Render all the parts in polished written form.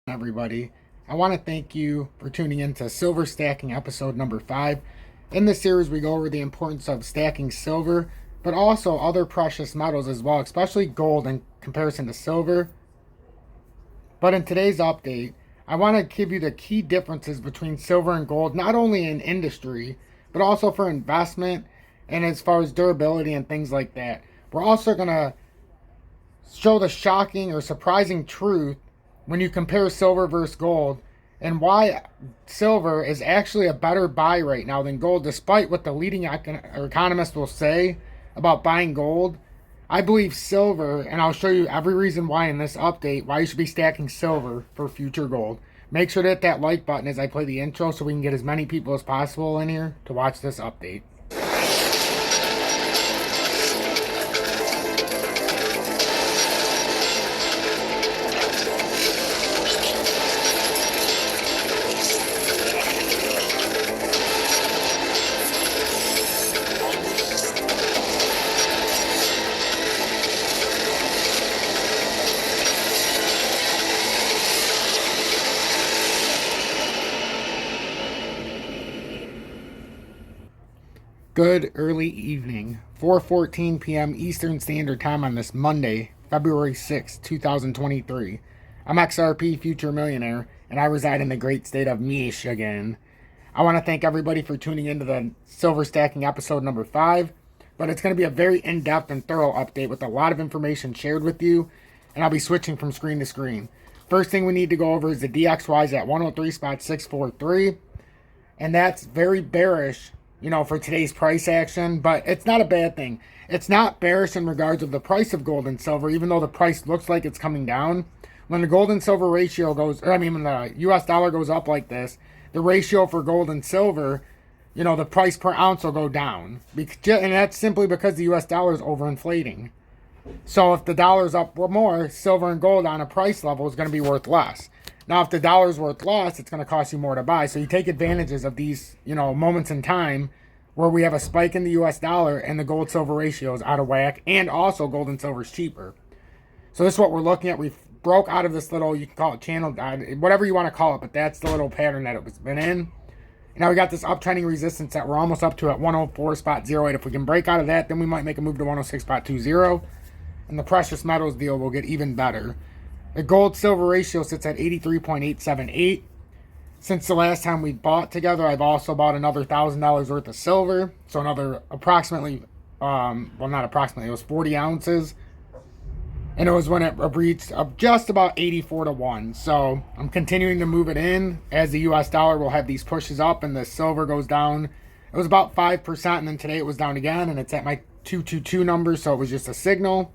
Everybody. I want to thank you for tuning in to Silver Stacking episode number 5. In this series, we go over the importance of stacking silver, but also other precious metals as well, especially gold in comparison to silver. But in today's update, I want to give you the key differences between silver and gold, not only in industry, but also for investment and as far as durability and things like that. We're also going to show the shocking or surprising truth when you compare silver versus gold, and why silver is actually a better buy right now than gold, despite what the leading economists will say about buying gold. I believe silver, and I'll show you every reason why in this update, why you should be stacking silver for future gold. Make sure to hit that like button as I play the intro so we can get as many people as possible in here to watch this update. Good early evening, 4:14 p.m. Eastern Standard Time on this Monday, February 6, 2023. I'm XRP Future Millionaire, and I reside in the great state of Michigan. I want to thank everybody for tuning into the Silver Stacking episode number 5, but it's going to be a very in-depth and thorough update with a lot of information shared with you, and I'll be switching from screen to screen. First thing we need to go over is the DXYs at 103.643, and that's very bearish, for today's price action, but it's not a bad thing. It's not bearish in regards of the price of gold and silver, even though the price looks like it's coming down. When the gold and silver ratio when the US dollar goes up like this, the ratio for gold and silver, the price per ounce will go down. And that's simply because the US dollar is overinflating. So if the dollar's up more, silver and gold on a price level is going to be worth less. Now, if the dollar's worth less, it's going to cost you more to buy. So you take advantages of these, moments in time where we have a spike in the US dollar and the gold-silver ratio is out of whack, and also gold and silver is cheaper. So this is what we're looking at. We've broke out of this little, you can call it channel, whatever you want to call it, but that's the little pattern that it's been in. Now we got this uptrending resistance that we're almost up to at 104.08. If we can break out of that, then we might make a move to 106.20. And the precious metals deal will get even better. The gold-silver ratio sits at 83.878. Since the last time we bought together, I've also bought another $1,000 worth of silver. So another approximately, not approximately, it was 40 ounces. And it was when it reached just about 84 to 1. So I'm continuing to move it in as the US dollar will have these pushes up and the silver goes down. It was about 5%, and then today it was down again, and it's at my 222 number, so it was just a signal.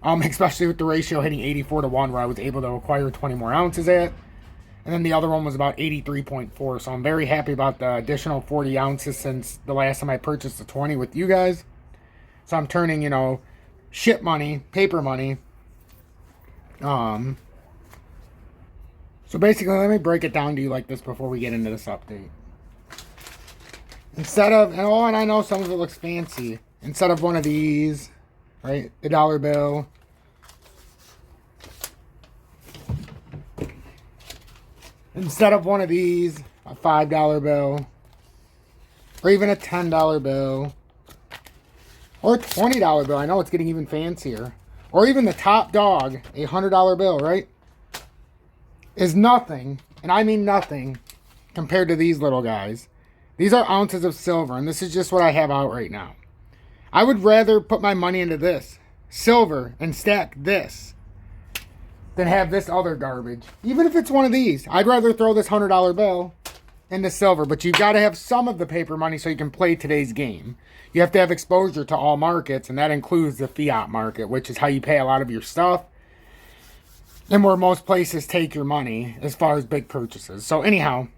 Especially with the ratio hitting 84 to 1, where I was able to acquire 20 more ounces at. And then the other one was about 83.4. So I'm very happy about the additional 40 ounces since the last time I purchased the 20 with you guys. So I'm turning, shit money, paper money. So basically, let me break it down to you like this before we get into this update. And I know some of it looks fancy. Instead of one of these, right, the dollar bill, instead of one of these, a $5 bill, or even a $10 bill, or a $20 bill. I know it's getting even fancier. Or even the top dog, a $100 bill, right? Is nothing, and I mean nothing, compared to these little guys. These are ounces of silver, and this is just what I have out right now. I would rather put my money into this, silver, and stack this, than have this other garbage. Even if it's one of these, I'd rather throw this $100 bill into silver. But you've got to have some of the paper money so you can play today's game. You have to have exposure to all markets, and that includes the fiat market, which is how you pay a lot of your stuff, and where most places take your money as far as big purchases. So anyhow,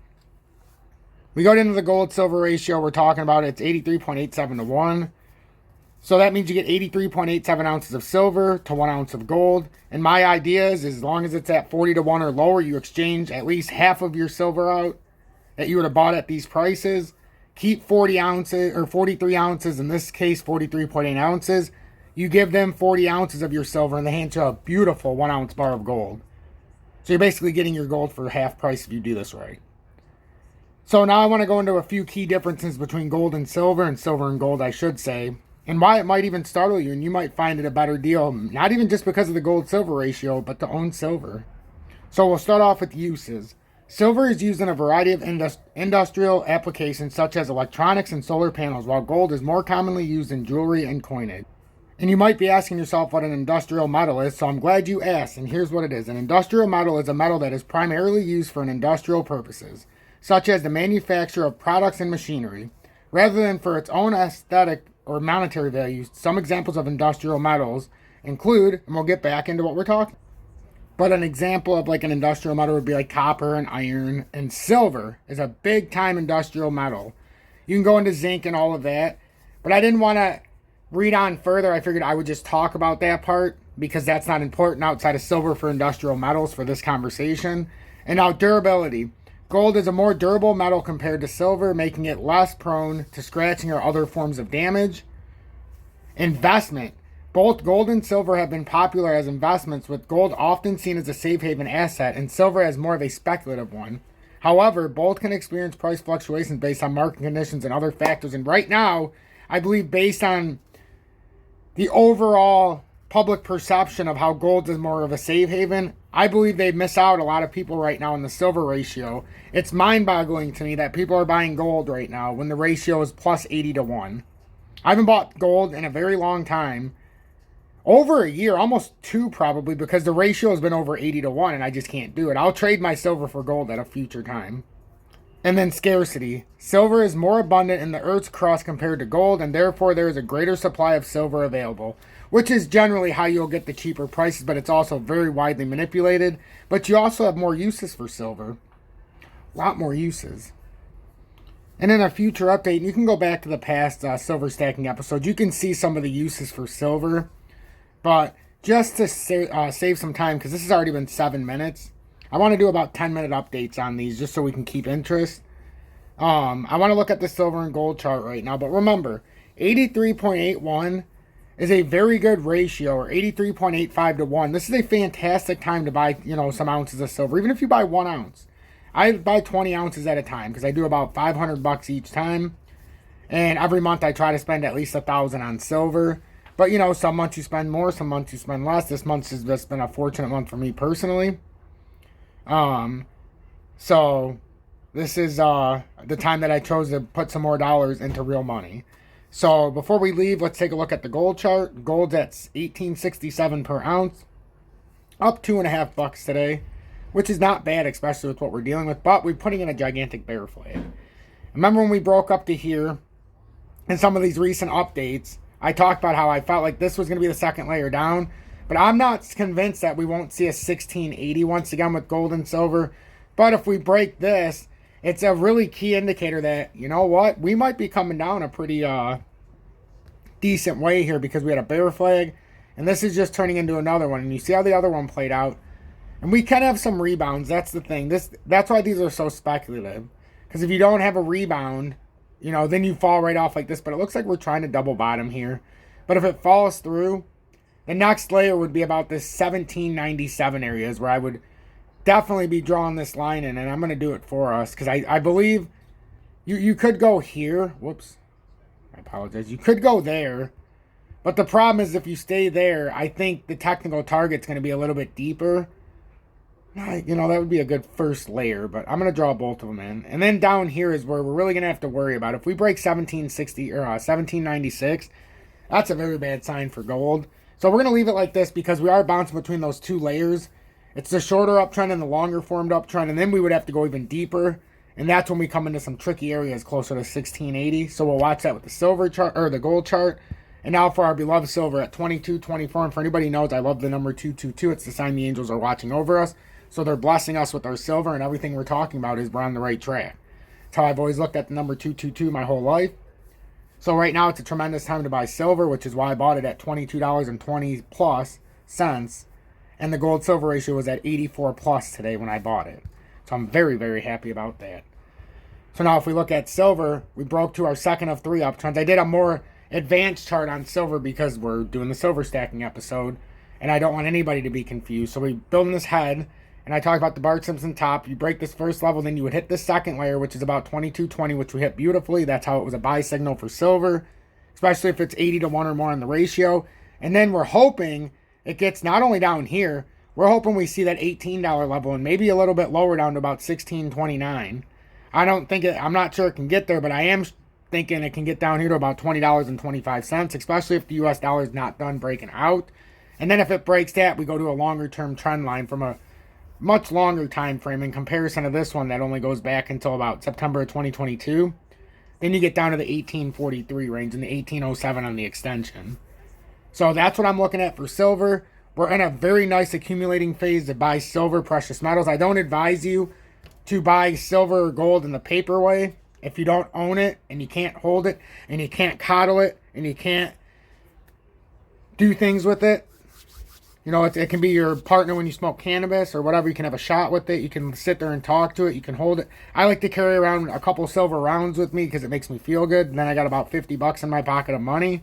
we go into the gold-silver ratio. We're talking about it's 83.87 to 1. So that means you get 83.87 ounces of silver to 1 ounce of gold. And my idea is, as long as it's at 40 to 1 or lower, you exchange at least half of your silver out that you would have bought at these prices. Keep 40 ounces, or 43 ounces, in this case 43.8 ounces. You give them 40 ounces of your silver, and they hand you a beautiful 1 ounce bar of gold. So you're basically getting your gold for half price if you do this right. So now I want to go into a few key differences between gold and silver and gold, I should say, and why it might even startle you and you might find it a better deal, not even just because of the gold-silver ratio, but to own silver. So we'll start off with uses. Silver is used in a variety of industrial applications such as electronics and solar panels, while gold is more commonly used in jewelry and coinage. And you might be asking yourself what an industrial metal is, so I'm glad you asked, and here's what it is. An industrial metal is a metal that is primarily used for industrial purposes, such as the manufacture of products and machinery, rather than for its own aesthetic or monetary value. Some examples of industrial metals include, and we'll get back into what we're talking, but an example of like an industrial metal would be like copper and iron, and silver is a big time industrial metal. You can go into zinc and all of that, but I didn't want to read on further. I figured I would just talk about that part because that's not important outside of silver for industrial metals for this conversation. And now durability. Gold is a more durable metal compared to silver, making it less prone to scratching or other forms of damage. Investment. Both gold and silver have been popular as investments, with gold often seen as a safe haven asset and silver as more of a speculative one. However, both can experience price fluctuations based on market conditions and other factors. And right now, I believe based on the overall public perception of how gold is more of a safe haven, I believe they miss out a lot of people right now in the silver ratio. It's mind-boggling to me that people are buying gold right now when the ratio is plus 80 to 1. I haven't bought gold in a very long time. Over a year, almost 2 probably, because the ratio has been over 80 to 1 and I just can't do it. I'll trade my silver for gold at a future time. And then scarcity. Silver is more abundant in the Earth's crust compared to gold, and therefore there is a greater supply of silver available, which is generally how you'll get the cheaper prices, but it's also very widely manipulated. But you also have more uses for silver. A lot more uses. And in a future update, you can go back to the past silver stacking episodes. You can see some of the uses for silver. But just to save some time, because this has already been 7 minutes, I want to do about 10-minute updates on these just so we can keep interest. I want to look at the silver and gold chart right now. But remember, 83.81 is a very good ratio, or 83.85 to 1. This is a fantastic time to buy, some ounces of silver, even if you buy 1 ounce. I buy 20 ounces at a time because I do about $500 each time. And every month I try to spend at least $1,000 on silver. But, some months you spend more, some months you spend less. This month has just been a fortunate month for me personally. So this is the time that I chose to put some more dollars into real money. So before we leave, let's take a look at the gold chart. Gold's at $18.67 per ounce, up $2.50 today, which is not bad, especially with what we're dealing with. But we're putting in a gigantic bear flag. Remember when we broke up to here in some of these recent updates, I talked about how I felt like this was going to be the second layer down, but I'm not convinced that we won't see a 1680 once again with gold and silver. But if we break this, it's a really key indicator that, we might be coming down a pretty decent way here because we had a bear flag, and this is just turning into another one. And you see how the other one played out. And we can have some rebounds. That's the thing. That's why these are so speculative. Because if you don't have a rebound, then you fall right off like this. But it looks like we're trying to double bottom here. But if it falls through, the next layer would be about this 1797 areas where I would definitely be drawing this line in. And I'm going to do it for us because I believe you could go here. Whoops. I apologize. You could go there. But the problem is if you stay there, I think the technical target's going to be a little bit deeper. That would be a good first layer, but I'm going to draw both of them in. And then down here is where we're really going to have to worry about. If we break 1760 or 1796, that's a very bad sign for gold. So we're going to leave it like this because we are bouncing between those two layers. It's the shorter uptrend and the longer formed uptrend, and then we would have to go even deeper. And that's when we come into some tricky areas closer to 1680. So we'll watch that with the silver chart or the gold chart. And now for our beloved silver at 2224. And for anybody who knows, I love the number 222. It's the sign the angels are watching over us. So they're blessing us with our silver, and everything we're talking about is we're on the right track. That's how I've always looked at the number 222 my whole life. So right now it's a tremendous time to buy silver, which is why I bought it at $22.20 plus cents. And the gold silver ratio was at 84 plus today when I bought it. So I'm very, very happy about that. So now if we look at silver, we broke to our second of 3 uptrends. I did a more advanced chart on silver because we're doing the silver stacking episode, and I don't want anybody to be confused. So we're building this head. and I talked about the Bart Simpson top. You break this first level, then you would hit the second layer, which is about 2220, which we hit beautifully. That's how it was a buy signal for silver, especially if it's 80 to 1 or more on the ratio. And then we're hoping it gets not only down here, we're hoping we see that $18 level and maybe a little bit lower down to about $16.29. I'm not sure it can get there, but I am thinking it can get down here to about $20.25, especially if the US dollar is not done breaking out. And then if it breaks that, we go to a longer term trend line from a much longer time frame in comparison to this one that only goes back until about September of 2022. Then you get down to the 1843 range and the 1807 on the extension. So that's what I'm looking at for silver. We're in a very nice accumulating phase to buy silver, precious metals. I don't advise you to buy silver or gold in the paper way if you don't own it and you can't hold it and you can't coddle it and you can't do things with it. You know, it can be your partner when you smoke cannabis or whatever. You can have a shot with it. You can sit there and talk to it. You can hold it. I like to carry around a couple silver rounds with me because it makes me feel good. And then I got about $50 in my pocket of money.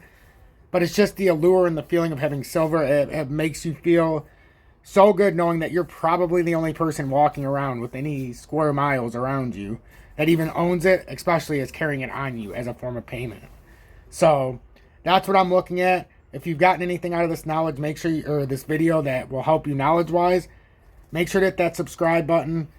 But it's just the allure and the feeling of having silver. It makes you feel so good knowing that you're probably the only person walking around with any square miles around you that even owns it, especially as carrying it on you as a form of payment. So that's what I'm looking at. If you've gotten anything out of this knowledge, make sure or this video that will help you knowledge-wise, make sure to hit that subscribe button.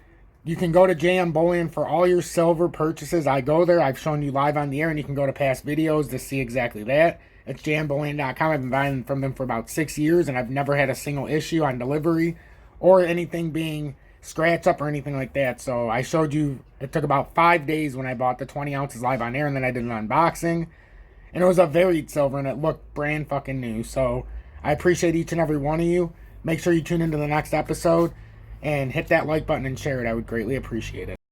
You can go to JM Bullion for all your silver purchases. I go there. I've shown you live on the air, and you can go to past videos to see exactly that. It's jmbullion.com. I've been buying from them for about 6 years, and I've never had a single issue on delivery or anything being scratched up or anything like that. So I showed you, it took about 5 days when I bought the 20 ounces live on air, and then I did an unboxing. And it was a varied silver, and it looked brand fucking new. So I appreciate each and every one of you. Make sure you tune into the next episode, and hit that like button and share it. I would greatly appreciate it.